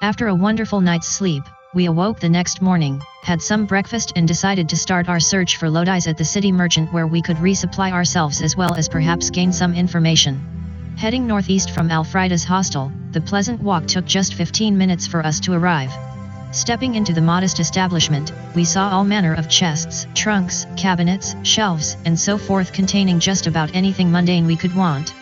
After a wonderful night's sleep, we awoke the next morning, had some breakfast and decided to start our search for lodis at the city merchant where we could resupply ourselves as well as perhaps gain some information. Heading northeast from Alfrida's hostel, the pleasant walk took just 15 minutes for us to arrive. Stepping into the modest establishment, we saw all manner of chests, trunks, cabinets, shelves, and so forth containing just about anything mundane we could want.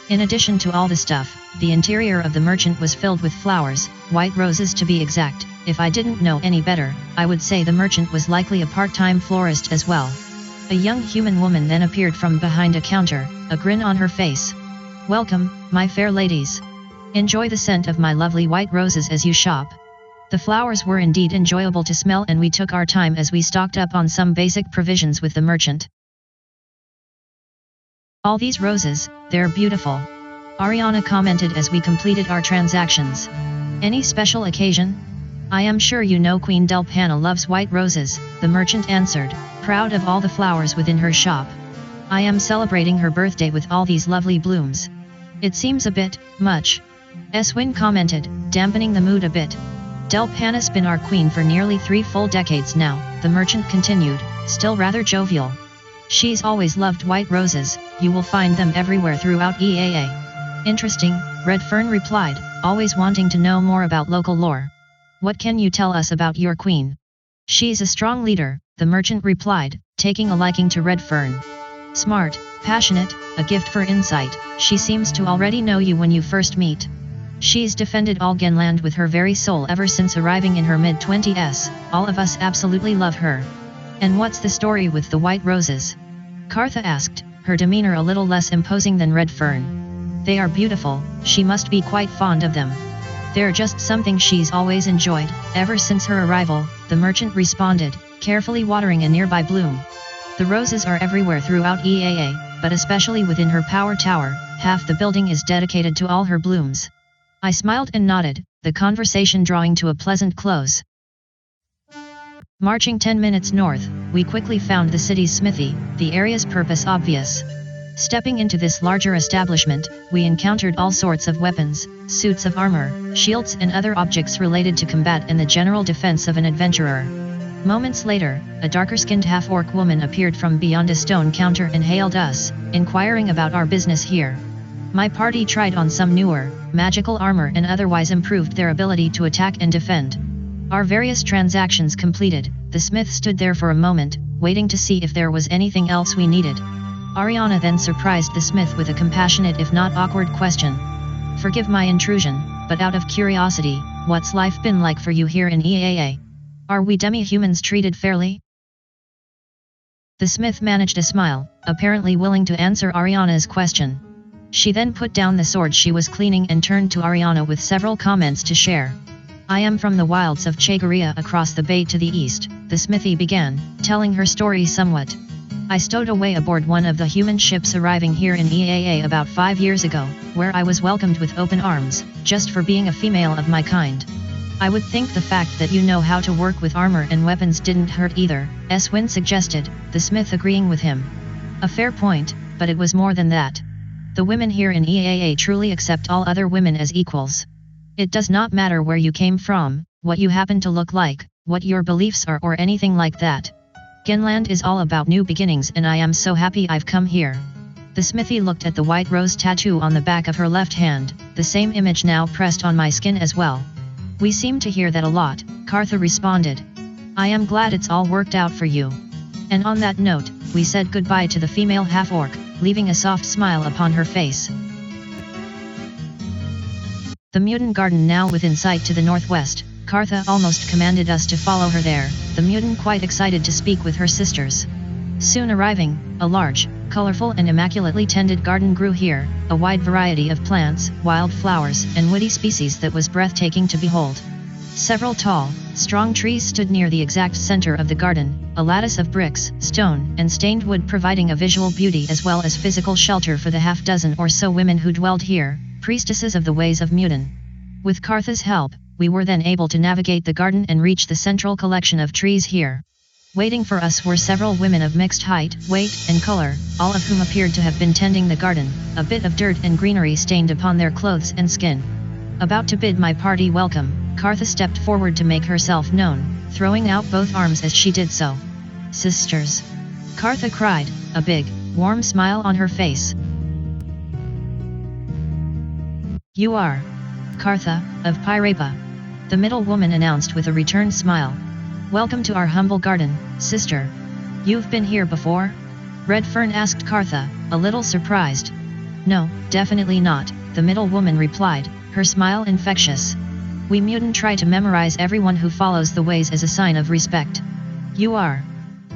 In addition to all the stuff, the interior of the merchant was filled with flowers, white roses to be exact. If I didn't know any better, I would say the merchant was likely a part-time florist as well. A young human woman then appeared from behind a counter, a grin on her face. "Welcome, my fair ladies. Enjoy the scent of my lovely white roses as you shop." The flowers were indeed enjoyable to smell and we took our time as we stocked up on some basic provisions with the merchant. "All these roses, they're beautiful," Ariana commented as we completed our transactions. "Any special occasion?" "I am sure you know Queen Delpana loves white roses," the merchant answered, proud of all the flowers within her shop. "I am celebrating her birthday with all these lovely blooms." "It seems a bit much," Eswin commented, dampening the mood a bit. "Delpana's been our queen for nearly 3 full decades now," the merchant continued, still rather jovial. "She's always loved white roses, you will find them everywhere throughout EAA." "Interesting," Redfern replied, always wanting to know more about local lore. "What can you tell us about your queen?" "She's a strong leader," the merchant replied, taking a liking to Redfern. "Smart, passionate, a gift for insight, she seems to already know you when you first meet. She's defended Algenland with her very soul ever since arriving in her mid-20s, all of us absolutely love her." "And what's the story with the white roses?" Kartha asked, her demeanor a little less imposing than Redfern. "They are beautiful, she must be quite fond of them. They're just something she's always enjoyed, ever since her arrival," the merchant responded, carefully watering a nearby bloom. "The roses are everywhere throughout EAA, but especially within her power tower, half the building is dedicated to all her blooms." I smiled and nodded, the conversation drawing to a pleasant close. Marching 10 minutes north, we quickly found the city's smithy, the area's purpose obvious. Stepping into this larger establishment, we encountered all sorts of weapons, suits of armor, shields and other objects related to combat and the general defense of an adventurer. Moments later, a darker-skinned half-orc woman appeared from beyond a stone counter and hailed us, inquiring about our business here. My party tried on some newer, magical armor and otherwise improved their ability to attack and defend. Our various transactions completed, the smith stood there for a moment, waiting to see if there was anything else we needed. Ariana then surprised the smith with a compassionate if not awkward question. "Forgive my intrusion, but out of curiosity, what's life been like for you here in EAA? Are we demi-humans treated fairly?" The smith managed a smile, apparently willing to answer Ariana's question. She then put down the sword she was cleaning and turned to Ariana with several comments to share. "I am from the wilds of Chegaria across the bay to the east," the smithy began, telling her story somewhat. "I stowed away aboard one of the human ships arriving here in EAA about 5 years ago, where I was welcomed with open arms, just for being a female of my kind. I would think the fact that you know how to work with armor and weapons didn't hurt either," Eswin suggested, the smith agreeing with him. "A fair point, but it was more than that. The women here in EAA truly accept all other women as equals. It does not matter where you came from, what you happen to look like, what your beliefs are or anything like that. Genland is all about new beginnings and I am so happy I've come here." The smithy looked at the white rose tattoo on the back of her left hand, the same image now pressed on my skin as well. "We seem to hear that a lot," Kartha responded. "I am glad it's all worked out for you." And on that note, we said goodbye to the female half-orc, leaving a soft smile upon her face. The mutant garden now within sight to the northwest, Kartha almost commanded us to follow her there, the mutant quite excited to speak with her sisters. Soon arriving, a large, colorful and immaculately tended garden grew here, a wide variety of plants, wild flowers, and woody species that was breathtaking to behold. Several tall, strong trees stood near the exact center of the garden, a lattice of bricks, stone, and stained wood providing a visual beauty as well as physical shelter for the half-dozen or so women who dwelled here, priestesses of the ways of Mutin. With Kartha's help, we were then able to navigate the garden and reach the central collection of trees here. Waiting for us were several women of mixed height, weight, and color, all of whom appeared to have been tending the garden, a bit of dirt and greenery stained upon their clothes and skin. About to bid my party welcome, Kartha stepped forward to make herself known, throwing out both arms as she did so. Sisters! Kartha cried, a big, warm smile on her face. You are Kartha, of Pirapa. The middle woman announced with a returned smile. Welcome to our humble garden, sister. You've been here before? Redfern asked Kartha, a little surprised. No, definitely not, the middle woman replied, her smile infectious. We mutant try to memorize everyone who follows the ways as a sign of respect. You are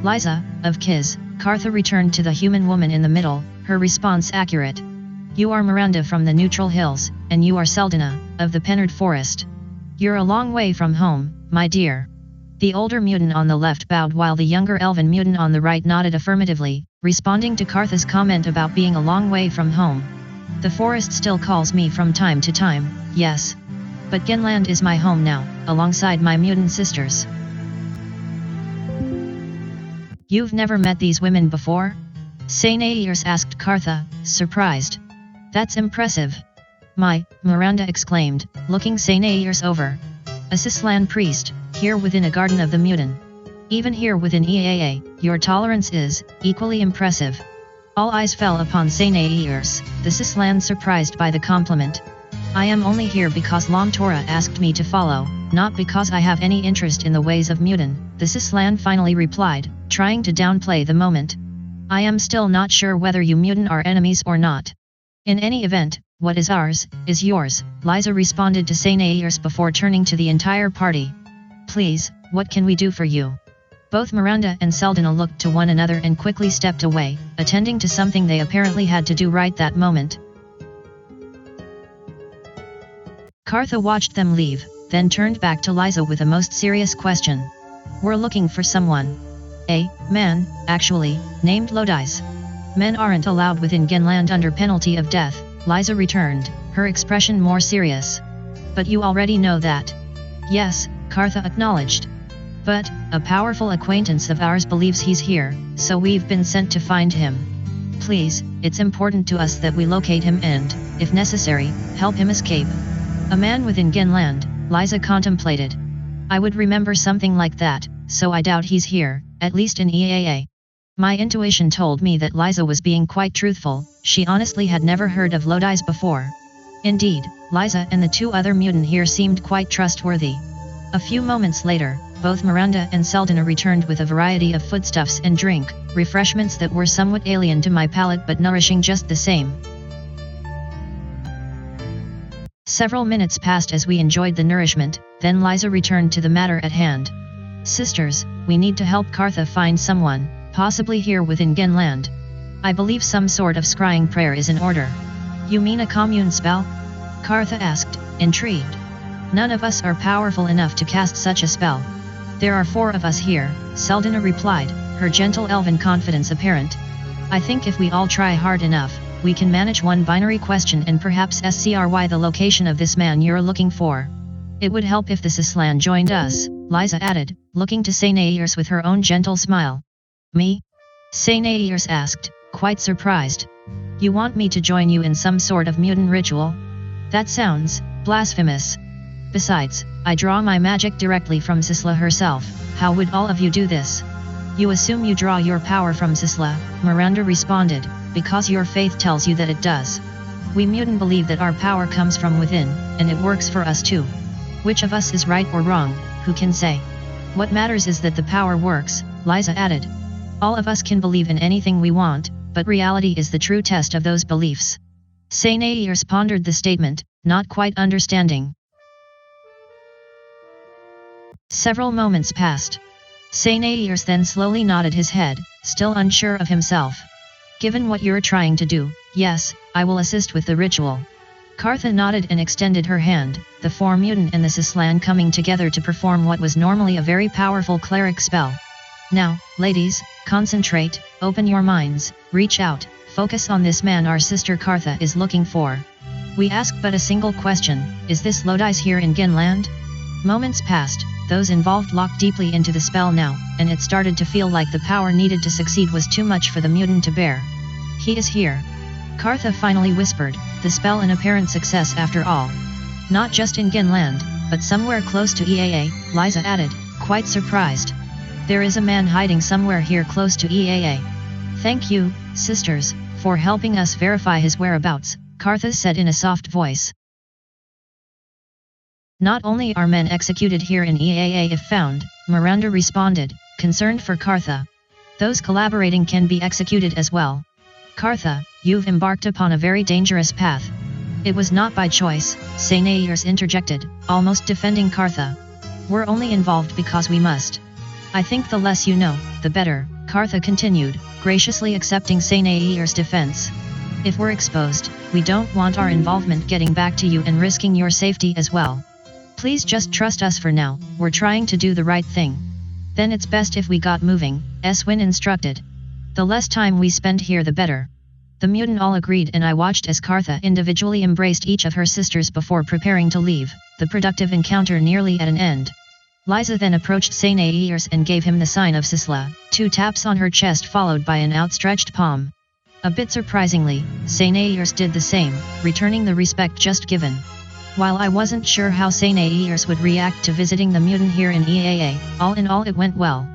Liza, of Kiz, Kartha returned to the human woman in the middle, her response accurate. You are Miranda from the Neutral Hills, and you are Seldina, of the Pennard Forest. You're a long way from home, my dear. The older mutant on the left bowed while the younger elven mutant on the right nodded affirmatively, responding to Kartha's comment about being a long way from home. The forest still calls me from time to time, yes. But Genland is my home now, alongside my mutant sisters. You've never met these women before? Sainairs asked Kartha, surprised. That's impressive. Miranda exclaimed, looking Sainairs over. A Sislan priest, here within a garden of the mutant. Even here within EAA, your tolerance is equally impressive. All eyes fell upon Sainairs, the Sislan surprised by the compliment. I am only here because Lomtora asked me to follow, not because I have any interest in the ways of mutant, the Sislan finally replied, trying to downplay the moment. I am still not sure whether you mutant are enemies or not. In any event, what is ours, is yours, Liza responded to Sainairs before turning to the entire party. Please, what can we do for you? Both Miranda and Seldina looked to one another and quickly stepped away, attending to something they apparently had to do right that moment. Kartha watched them leave, then turned back to Liza with a most serious question. We're looking for someone. A man, actually, named Lodis. Men aren't allowed within Genland under penalty of death, Liza returned, her expression more serious. But you already know that. Yes, Kartha acknowledged. But, a powerful acquaintance of ours believes he's here, so we've been sent to find him. Please, it's important to us that we locate him and, if necessary, help him escape. A man within Genland, Liza contemplated. I would remember something like that, so I doubt he's here, at least in EAA. My intuition told me that Liza was being quite truthful, she honestly had never heard of Lodis before. Indeed, Liza and the two other mutant here seemed quite trustworthy. A few moments later, both Miranda and Seldina returned with a variety of foodstuffs and drink, refreshments that were somewhat alien to my palate but nourishing just the same. Several minutes passed as we enjoyed the nourishment, then Liza returned to the matter at hand. Sisters, we need to help Kartha find someone, possibly here within Genland. I believe some sort of scrying prayer is in order. You mean a commune spell? Kartha asked, intrigued. None of us are powerful enough to cast such a spell. There are 4 of us here, Seldina replied, her gentle elven confidence apparent. I think if we all try hard enough, we can manage one binary question and perhaps scry the location of this man you're looking for. It would help if the Sislan joined us, Liza added, looking to Sainairs with her own gentle smile. Me? Sainairs asked, quite surprised. You want me to join you in some sort of mutant ritual? That sounds blasphemous. Besides, I draw my magic directly from Sisla herself, how would all of you do this? You assume you draw your power from Sisla, Miranda responded, because your faith tells you that it does. We mutant believe that our power comes from within, and it works for us too. Which of us is right or wrong, who can say? What matters is that the power works, Liza added. All of us can believe in anything we want, but reality is the true test of those beliefs. Sainairs pondered the statement, not quite understanding. Several moments passed. Sainairs then slowly nodded his head, still unsure of himself. Given what you're trying to do, yes, I will assist with the ritual. Kartha nodded and extended her hand, the 4 mutant and the Sislan coming together to perform what was normally a very powerful cleric spell. Now, ladies, concentrate, open your minds, reach out, focus on this man our sister Kartha is looking for. We ask but a single question, is this Lodis here in Genland? Moments passed, those involved locked deeply into the spell now, and it started to feel like the power needed to succeed was too much for the mutant to bear. He is here. Kartha finally whispered, the spell an apparent success after all. Not just in Genland, but somewhere close to EAA, Liza added, quite surprised. There is a man hiding somewhere here close to EAA. Thank you, sisters, for helping us verify his whereabouts, Kartha said in a soft voice. Not only are men executed here in EAA if found, Miranda responded, concerned for Kartha. Those collaborating can be executed as well. Kartha, you've embarked upon a very dangerous path. It was not by choice, Sainairs interjected, almost defending Kartha. We're only involved because we must. I think the less you know, the better, Kartha continued, graciously accepting Sainairs' defense. If we're exposed, we don't want our involvement getting back to you and risking your safety as well. Please just trust us for now, we're trying to do the right thing. Then it's best if we got moving, Eswin instructed. The less time we spend here the better. The mutant all agreed and I watched as Kartha individually embraced each of her sisters before preparing to leave, the productive encounter nearly at an end. Liza then approached Sainairs and gave him the sign of Sisla, 2 taps on her chest followed by an outstretched palm. A bit surprisingly, Sainairs did the same, returning the respect just given. While I wasn't sure how Sainairs would react to visiting the mutant here in EAA, all in all it went well.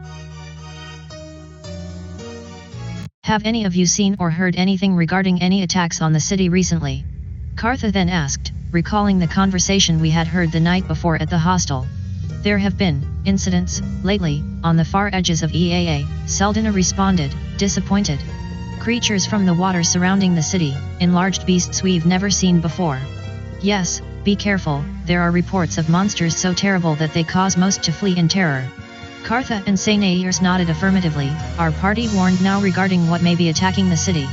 Have any of you seen or heard anything regarding any attacks on the city recently? Kartha then asked, recalling the conversation we had heard the night before at the hostel. There have been incidents lately on the far edges of EAA, Seldina responded, disappointed. Creatures from the water surrounding the city, enlarged beasts we've never seen before. Yes, be careful, there are reports of monsters so terrible that they cause most to flee in terror. Kartha and Sainairs nodded affirmatively, our party warned now regarding what may be attacking the city.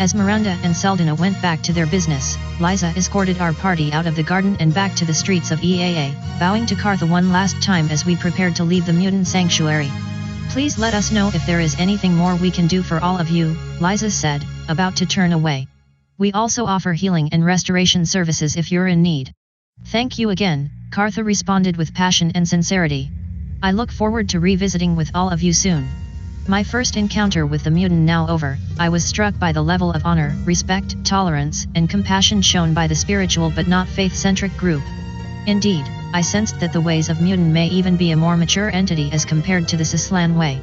As Miranda and Seldina went back to their business, Liza escorted our party out of the garden and back to the streets of EAA, bowing to Kartha one last time as we prepared to leave the mutant sanctuary. Please let us know if there is anything more we can do for all of you, Liza said, about to turn away. We also offer healing and restoration services if you're in need. Thank you again, Kartha responded with passion and sincerity. I look forward to revisiting with all of you soon. My first encounter with the mutant now over, I was struck by the level of honor, respect, tolerance, and compassion shown by the spiritual but not faith-centric group. Indeed, I sensed that the ways of mutant may even be a more mature entity as compared to the Sislan way.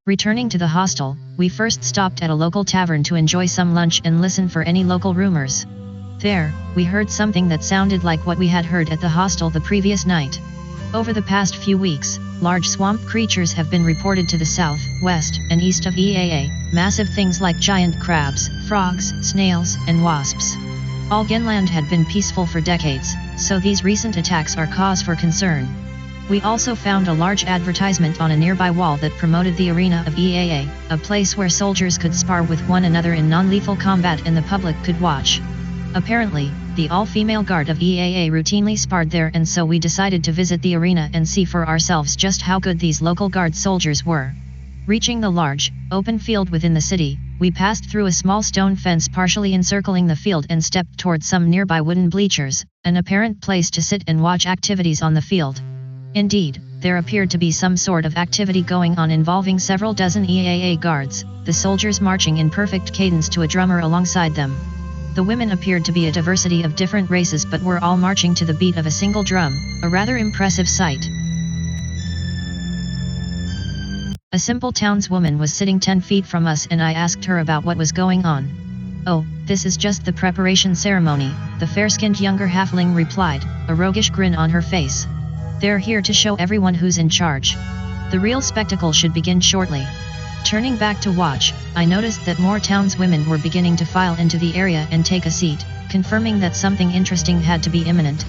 Returning to the hostel, we first stopped at a local tavern to enjoy some lunch and listen for any local rumors. There, we heard something that sounded like what we had heard at the hostel the previous night. Over the past few weeks, large swamp creatures have been reported to the south, west, and east of EAA, massive things like giant crabs, frogs, snails, and wasps. All Genland had been peaceful for decades, so these recent attacks are cause for concern. We also found a large advertisement on a nearby wall that promoted the arena of EAA, a place where soldiers could spar with one another in non-lethal combat and the public could watch. Apparently, the all-female guard of EAA routinely sparred there, and so we decided to visit the arena and see for ourselves just how good these local guard soldiers were. Reaching the large, open field within the city, we passed through a small stone fence partially encircling the field and stepped toward some nearby wooden bleachers, an apparent place to sit and watch activities on the field. Indeed, there appeared to be some sort of activity going on involving several dozen EAA guards, the soldiers marching in perfect cadence to a drummer alongside them. The women appeared to be a diversity of different races but were all marching to the beat of a single drum, a rather impressive sight. A simple townswoman was sitting 10 feet from us and I asked her about what was going on. Oh, this is just the preparation ceremony, the fair-skinned younger halfling replied, a roguish grin on her face. They're here to show everyone who's in charge. The real spectacle should begin shortly. Turning back to watch, I noticed that more townswomen were beginning to file into the area and take a seat, confirming that something interesting had to be imminent.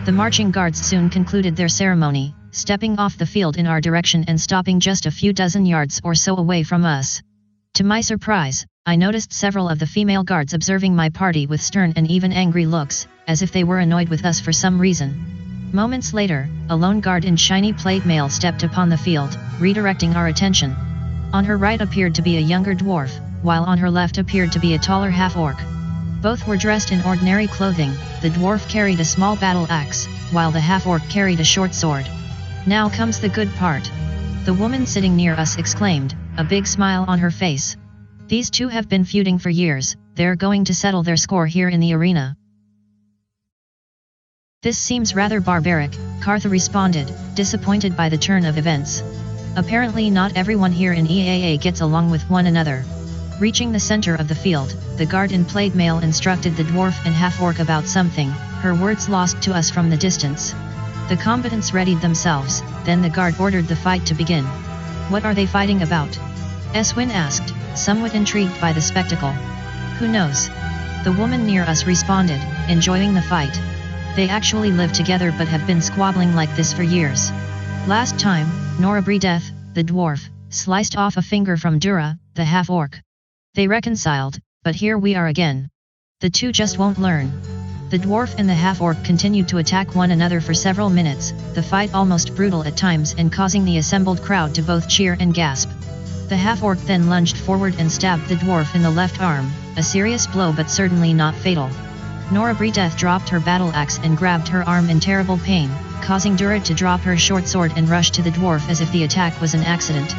The marching guards soon concluded their ceremony, stepping off the field in our direction and stopping just a few dozen yards or so away from us. To my surprise, I noticed several of the female guards observing my party with stern and even angry looks, as if they were annoyed with us for some reason. Moments later, a lone guard in shiny plate mail stepped upon the field, redirecting our attention. On her right appeared to be a younger dwarf, while on her left appeared to be a taller half-orc. Both were dressed in ordinary clothing, the dwarf carried a small battle axe, while the half-orc carried a short sword. Now comes the good part. The woman sitting near us exclaimed, a big smile on her face. These two have been feuding for years, they're going to settle their score here in the arena. This seems rather barbaric, Kartha responded, disappointed by the turn of events. Apparently not everyone here in EAA gets along with one another. Reaching the center of the field, the guard in plate mail instructed the dwarf and half-orc about something, her words lost to us from the distance. The combatants readied themselves, then the guard ordered the fight to begin. What are they fighting about? Eswin asked, somewhat intrigued by the spectacle. Who knows? The woman near us responded, enjoying the fight. They actually live together but have been squabbling like this for years. Last time, Norabrideth, the dwarf, sliced off a finger from Dura, the half-orc. They reconciled, but here we are again. The two just won't learn. The dwarf and the half-orc continued to attack one another for several minutes, the fight almost brutal at times and causing the assembled crowd to both cheer and gasp. The half-orc then lunged forward and stabbed the dwarf in the left arm, a serious blow but certainly not fatal. Norabrideth dropped her battle axe and grabbed her arm in terrible pain, causing Dura to drop her short sword and rush to the dwarf as if the attack was an accident.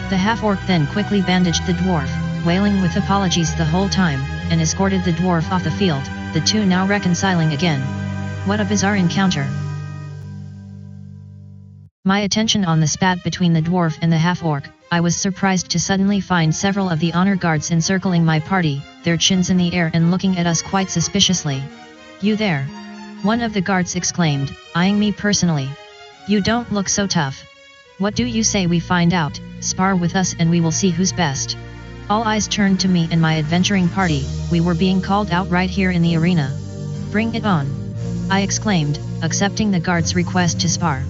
The half-orc then quickly bandaged the dwarf, wailing with apologies the whole time, and escorted the dwarf off the field, the two now reconciling again. What a bizarre encounter. My attention on the spat between the dwarf and the half-orc, I was surprised to suddenly find several of the honor guards encircling my party, their chins in the air and looking at us quite suspiciously. You there? One of the guards exclaimed, eyeing me personally. You don't look so tough. What do you say we find out, spar with us and we will see who's best? All eyes turned to me and my adventuring party, we were being called out right here in the arena. Bring it on! I exclaimed, accepting the guard's request to spar.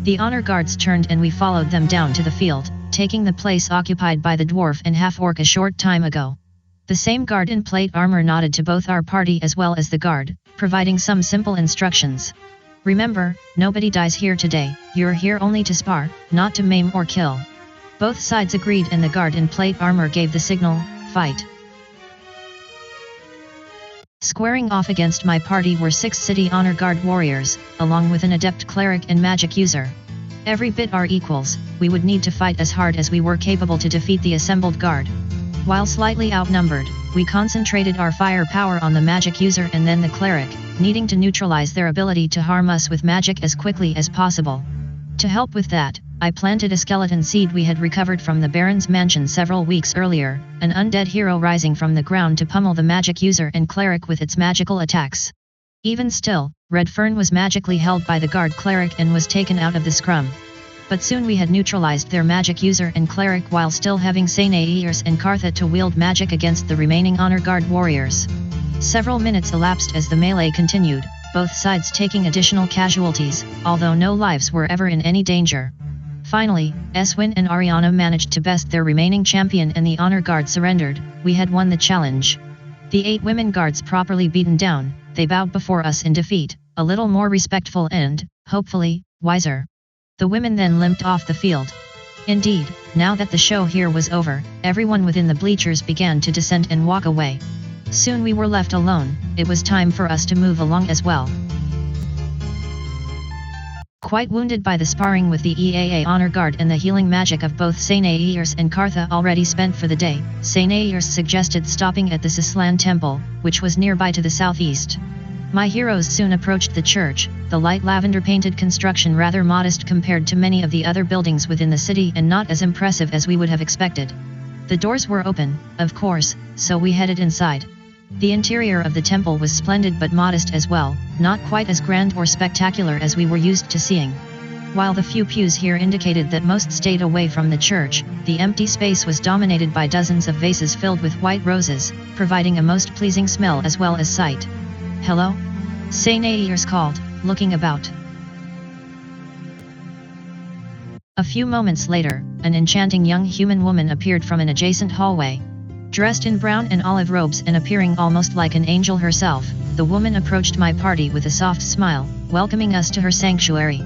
The honor guards turned and we followed them down to the field, taking the place occupied by the dwarf and half-orc a short time ago. The same guard in plate armor nodded to both our party as well as the guard, providing some simple instructions. Remember, nobody dies here today, you're here only to spar, not to maim or kill. Both sides agreed and the guard in plate armor gave the signal, fight. Squaring off against my party were 6 city honor guard warriors, along with an adept cleric and magic user. Every bit our equals, we would need to fight as hard as we were capable to defeat the assembled guard. While slightly outnumbered, we concentrated our firepower on the magic user and then the cleric, needing to neutralize their ability to harm us with magic as quickly as possible. To help with that, I planted a skeleton seed we had recovered from the Baron's mansion several weeks earlier, an undead hero rising from the ground to pummel the magic user and cleric with its magical attacks. Even still, Red Fern was magically held by the guard cleric and was taken out of the scrum. But soon we had neutralized their magic user and cleric while still having Saneairs and Kartha to wield magic against the remaining honor guard warriors. Several minutes elapsed as the melee continued, both sides taking additional casualties, although no lives were ever in any danger. Finally, Eswin and Ariana managed to best their remaining champion and the honor guard surrendered. We had won the challenge. The 8 women guards properly beaten down, they bowed before us in defeat, a little more respectful and, hopefully, wiser. The women then limped off the field. Indeed, now that the show here was over, everyone within the bleachers began to descend and walk away. Soon we were left alone, it was time for us to move along as well. Quite wounded by the sparring with the EAA honor guard and the healing magic of both Saneairs and Kartha already spent for the day, Saneairs suggested stopping at the Sislan temple, which was nearby to the southeast. My heroes soon approached the church, the light lavender-painted construction rather modest compared to many of the other buildings within the city and not as impressive as we would have expected. The doors were open, of course, so we headed inside. The interior of the temple was splendid but modest as well, not quite as grand or spectacular as we were used to seeing. While the few pews here indicated that most stayed away from the church, the empty space was dominated by dozens of vases filled with white roses, providing a most pleasing smell as well as sight. Hello? Saneairs called, looking about. A few moments later, an enchanting young human woman appeared from an adjacent hallway. Dressed in brown and olive robes and appearing almost like an angel herself, the woman approached my party with a soft smile, welcoming us to her sanctuary.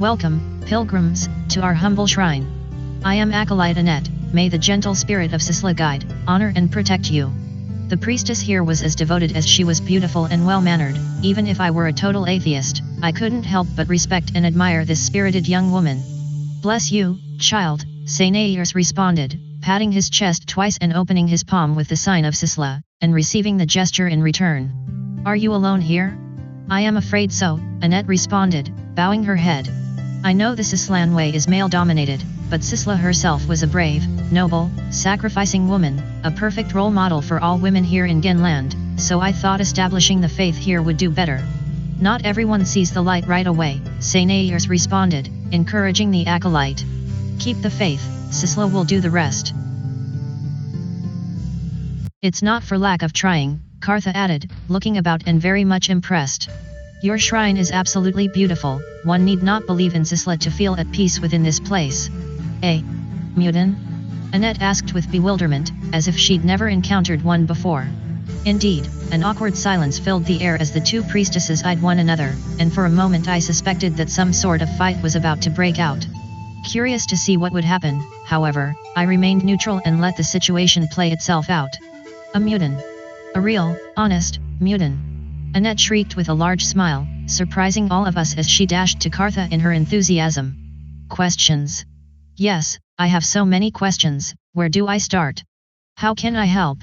Welcome, pilgrims, to our humble shrine. I am Acolyte Annette, may the gentle spirit of Sisla guide, honor and protect you. The priestess here was as devoted as she was beautiful and well-mannered. Even if I were a total atheist, I couldn't help but respect and admire this spirited young woman. Bless you, child, Saneairs responded, patting his chest twice and opening his palm with the sign of Sisla, and receiving the gesture in return. Are you alone here? I am afraid so, Annette responded, bowing her head. I know the Sislan way is male-dominated, but Sisla herself was a brave, noble, sacrificing woman, a perfect role model for all women here in Genland, so I thought establishing the faith here would do better. Not everyone sees the light right away, Sainairs responded, encouraging the acolyte. Keep the faith, Sisla will do the rest. It's not for lack of trying, Kartha added, looking about and very much impressed. Your shrine is absolutely beautiful, one need not believe in Sisla to feel at peace within this place. Eh? Mudan? Annette asked with bewilderment, as if she'd never encountered one before. Indeed, an awkward silence filled the air as the two priestesses eyed one another, and for a moment I suspected that some sort of fight was about to break out. Curious to see what would happen, however, I remained neutral and let the situation play itself out. A Mudan. A real, honest, Mudan. Annette shrieked with a large smile, surprising all of us as she dashed to Kartha in her enthusiasm. Questions? Yes, I have so many questions, where do I start? How can I help?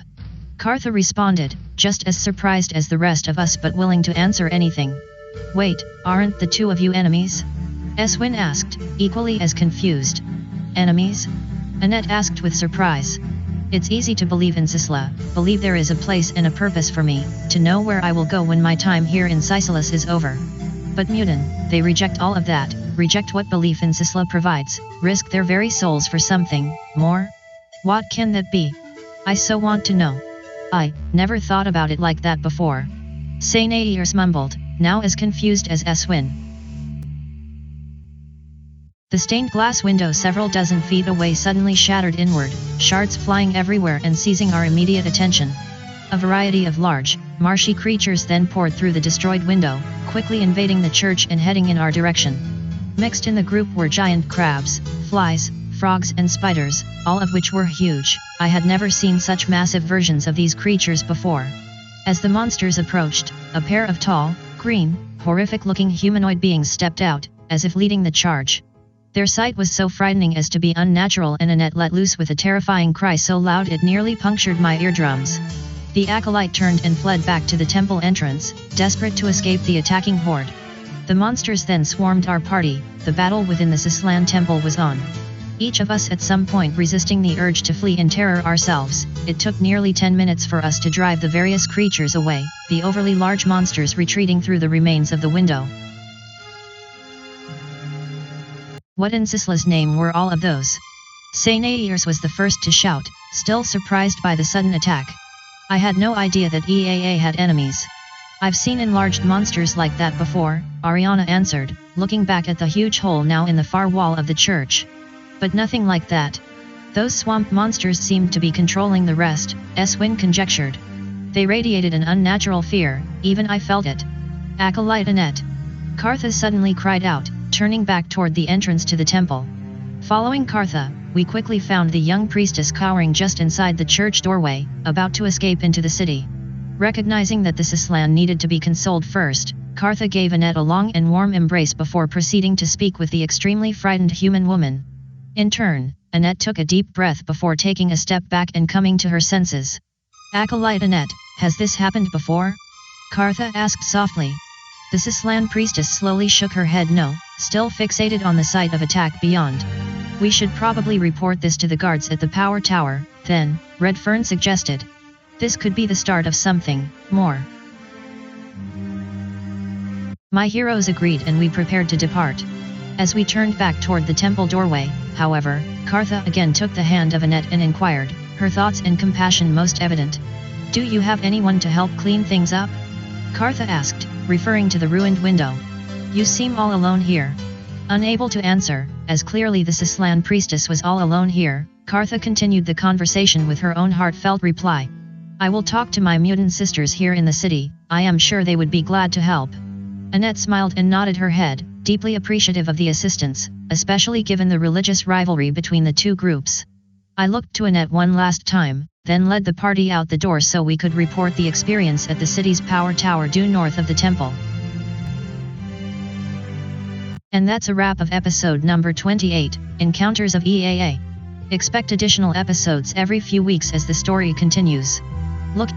Kartha responded, just as surprised as the rest of us but willing to answer anything. Wait, aren't the two of you enemies? Eswin asked, equally as confused. Enemies? Annette asked with surprise. It's easy to believe in Sisla, believe there is a place and a purpose for me, to know where I will go when my time here in Sicelus is over. But Mudan, they reject all of that, reject what belief in Sisla provides, risk their very souls for something more? What can that be? I so want to know. I never thought about it like that before. Sainairs mumbled, now as confused as Eswin. The stained glass window several dozen feet away suddenly shattered inward, shards flying everywhere and seizing our immediate attention. A variety of large, marshy creatures then poured through the destroyed window, quickly invading the church and heading in our direction. Mixed in the group were giant crabs, flies, frogs and spiders, all of which were huge. I had never seen such massive versions of these creatures before. As the monsters approached, a pair of tall, green, horrific-looking humanoid beings stepped out, as if leading the charge. Their sight was so frightening as to be unnatural, and Annette let loose with a terrifying cry so loud it nearly punctured my eardrums. The acolyte turned and fled back to the temple entrance, desperate to escape the attacking horde. The monsters then swarmed our party. The battle within the Sislan temple was on. Each of us at some point resisting the urge to flee in terror ourselves. It took nearly 10 minutes for us to drive the various creatures away, the overly large monsters retreating through the remains of the window. What in Sisla's name were all of those? Sainairs was the first to shout, still surprised by the sudden attack. I had no idea that EAA had enemies. I've seen enlarged monsters like that before, Ariana answered, looking back at the huge hole now in the far wall of the church. But nothing like that. Those swamp monsters seemed to be controlling the rest, Eswin conjectured. They radiated an unnatural fear, even I felt it. Acolyte Annette. Kartha suddenly cried out, turning back toward the entrance to the temple. Following Kartha, we quickly found the young priestess cowering just inside the church doorway, about to escape into the city. Recognizing that the Sislan needed to be consoled first, Kartha gave Annette a long and warm embrace before proceeding to speak with the extremely frightened human woman. In turn, Annette took a deep breath before taking a step back and coming to her senses. Acolyte Annette, has this happened before? Kartha asked softly. The Sislan priestess slowly shook her head no, still fixated on the site of attack beyond. We should probably report this to the guards at the power tower, then, Redfern suggested. This could be the start of something more. My heroes agreed and we prepared to depart. As we turned back toward the temple doorway, however, Kartha again took the hand of Annette and inquired, her thoughts and compassion most evident. Do you have anyone to help clean things up? Kartha asked, referring to the ruined window. You seem all alone here. Unable to answer, as clearly the Sislan priestess was all alone here, Kartha continued the conversation with her own heartfelt reply. I will talk to my mutant sisters here in the city, I am sure they would be glad to help. Annette smiled and nodded her head, deeply appreciative of the assistance, especially given the religious rivalry between the two groups. I looked to Annette one last time, then led the party out the door so we could report the experience at the city's power tower due north of the temple. And that's a wrap of episode number 28, Encounters of EAA. Expect additional episodes every few weeks as the story continues. Look